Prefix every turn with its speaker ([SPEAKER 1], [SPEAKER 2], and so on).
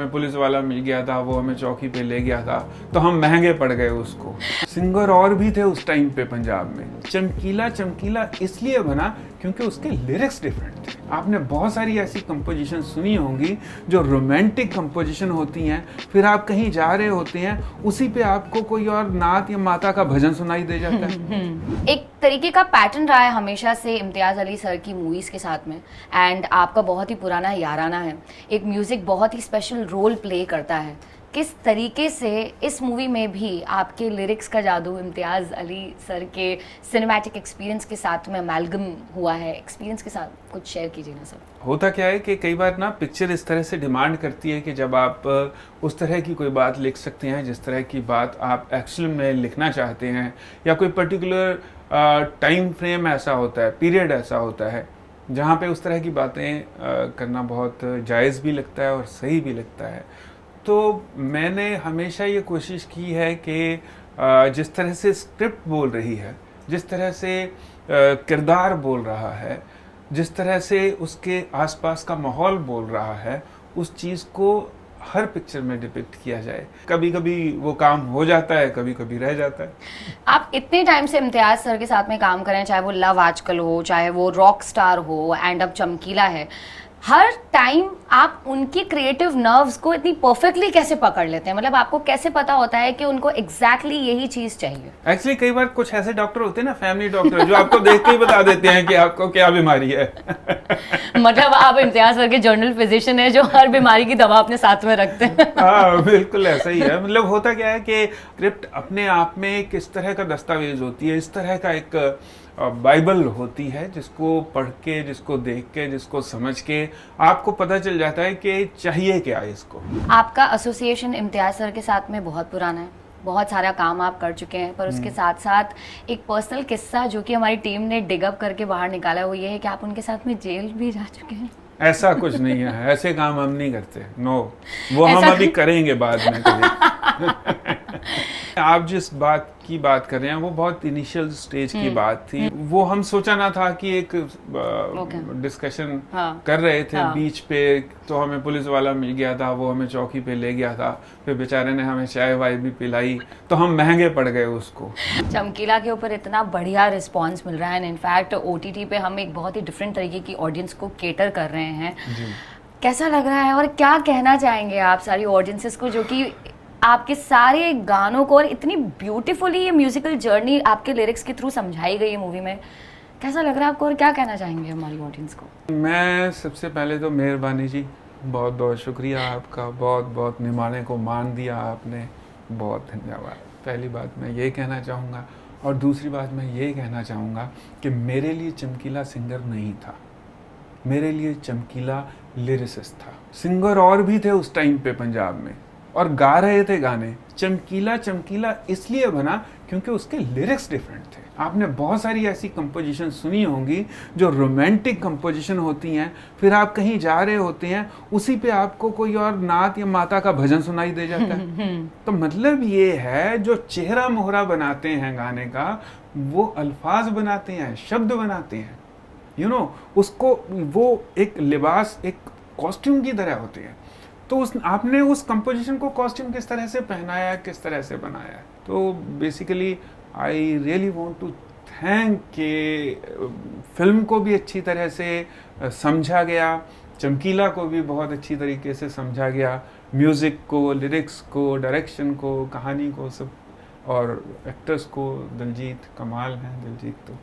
[SPEAKER 1] हमें पुलिस वाला मिल गया था, वो हमें चौकी पे ले गया था, तो हम महंगे पड़ गए उसको। सिंगर और भी थे उस टाइम पे पंजाब में। चमकीला चमकीला इसलिए बना क्योंकि उसके लिरिक्स डिफरेंट थे। आपने बहुत सारी ऐसी कंपोजिशन सुनी होंगी जो रोमांटिक कंपोजिशन होती हैं, फिर आप कहीं जा रहे होते हैं, उसी पे आपको कोई और नात या माता का भजन सुनाई दे जाता है।
[SPEAKER 2] एक तरीके का पैटर्न रहा है हमेशा से इम्तियाज़ अली सर की मूवीज के साथ में, एंड आपका बहुत ही पुराना याराना है। एक म्यूजिक बहुत ही स्पेशल रोल प्ले करता है। किस तरीके से इस मूवी में भी आपके लिरिक्स का जादू इम्तियाज़ अली सर के सिनेमैटिक एक्सपीरियंस के साथ में अमेलगम हुआ है? एक्सपीरियंस के साथ कुछ शेयर कीजिए ना सर।
[SPEAKER 1] होता क्या है कि कई बार ना पिक्चर इस तरह से डिमांड करती है कि जब आप उस तरह की कोई बात लिख सकते हैं जिस तरह की बात आप एक्चुअल में लिखना चाहते हैं, या कोई पर्टिकुलर टाइम फ्रेम ऐसा होता है, पीरियड ऐसा होता है जहाँ पे उस तरह की बातें करना बहुत जायज़ भी लगता है और सही भी लगता है। तो मैंने हमेशा ये कोशिश की है कि जिस तरह से स्क्रिप्ट बोल रही है, जिस तरह से किरदार बोल रहा है, जिस तरह से उसके आसपास का माहौल बोल रहा है, उस चीज़ को हर पिक्चर में डिपिक्ट किया जाए। कभी कभी वो काम हो जाता है, कभी कभी रह जाता है।
[SPEAKER 2] आप इतने टाइम से इम्तियाज़ सर के साथ में काम करें, चाहे वो लव आजकल हो, चाहे वो रॉक स्टार हो, एंड अब चमकीला है, हर टाइम आप उनकी क्रिएटिव नर्व्स को इतनी परफेक्टली कैसे पकड़ लेते हैं? मतलब आपको कैसे पता होता है कि उनको एग्जैक्टली यही चीज चाहिए?
[SPEAKER 1] एक्चुअली कई बार कुछ ऐसे डॉक्टर होते हैं ना, फैमिली डॉक्टर, जो आपको देख के ही बता देते हैं कि आपको क्या बीमारी है।
[SPEAKER 2] मतलब आप इम्तियाज़ सर के जर्नल फिजिशियन है जो हर बीमारी की दवा अपने साथ में रखते हैं।
[SPEAKER 1] हाँ, बिल्कुल ऐसा ही है। मतलब होता क्या है कि स्क्रिप्ट अपने आप में किस तरह का दस्तावेज होती है, इस तरह का एक बाइबल होती है जिसको पढ़ के, जिसको देख के, जिसको समझ के आपको पता चल जाता है कि चाहिए क्या है इसको।
[SPEAKER 2] आपका एसोसिएशन इम्तियाज़ सर के साथ में बहुत पुराना है, बहुत सारा काम आप कर चुके हैं, पर उसके साथ साथ एक पर्सनल किस्सा जो कि हमारी टीम ने डिग अप करके बाहर निकाला, वो ये है कि आप उनके साथ में जेल भी जा चुके हैं।
[SPEAKER 1] ऐसा कुछ नहीं है, ऐसे काम हम नहीं करते। नो, वो हम अभी करेंगे बाद में कभी। आप जिस बात की बात कर रहे हैं वो बहुत इनिशियल स्टेज की बात थी। वो हम सोचा ना था कि एक डिस्कशन कर रहे थे बीच पे, तो हमें पुलिस वाला मिल गया था, वो हमें चौकी पे ले गया था, फिर बेचारे ने हमें चाय वाय भी पिलाई, तो हम महंगे पड़ गए उसको।
[SPEAKER 2] चमकीला के ऊपर इतना बढ़िया रिस्पांस मिल रहा है, इनफैक्ट OTT पे हम एक बहुत ही डिफरेंट तरीके की ऑडियंस को केटर कर रहे हैं। कैसा लग रहा है और क्या कहना चाहेंगे आप सारी ऑडियंसेस को जो कि आपके सारे गानों को और इतनी ब्यूटीफुली ये म्यूजिकल जर्नी आपके लिरिक्स के थ्रू समझाई गई है मूवी में? कैसा लग रहा है आपको और क्या कहना चाहेंगे हमारी ऑडियंस को?
[SPEAKER 1] मैं सबसे पहले तो मेहरबानी जी, बहुत बहुत शुक्रिया आपका, बहुत बहुत निमाने को मान दिया आपने, बहुत धन्यवाद। पहली बात मैं ये कहना चाहूँगा, और दूसरी बात मैं ये कहना चाहूँगा कि मेरे लिए चमकीला सिंगर नहीं था, मेरे लिए चमकीला लिरिसिस्ट था। सिंगर और भी थे उस टाइम पे पंजाब में और गा रहे थे गाने। चमकीला चमकीला इसलिए बना क्योंकि उसके लिरिक्स डिफरेंट थे। आपने बहुत सारी ऐसी कंपोजिशन सुनी होंगी जो रोमांटिक कंपोजिशन होती हैं, फिर आप कहीं जा रहे होते हैं, उसी पे आपको कोई और नात या माता का भजन सुनाई दे जाता है। तो मतलब ये है, जो चेहरा मोहरा बनाते हैं गाने का, वो अल्फाज बनाते हैं, शब्द बनाते हैं, उसको, वो एक लिबास, एक कॉस्ट्यूम की तरह होते हैं। तो आपने उस कंपोजिशन को कॉस्ट्यूम किस तरह से पहनाया, किस तरह से बनाया। तो basically I really want to thank कि फिल्म को भी अच्छी तरह से समझा गया, चमकीला को भी बहुत अच्छी तरीके से समझा गया, म्यूज़िक को, लिरिक्स को, डायरेक्शन को, कहानी को, सब, और एक्टर्स को। दिलजीत कमाल हैं, दिलजीत तो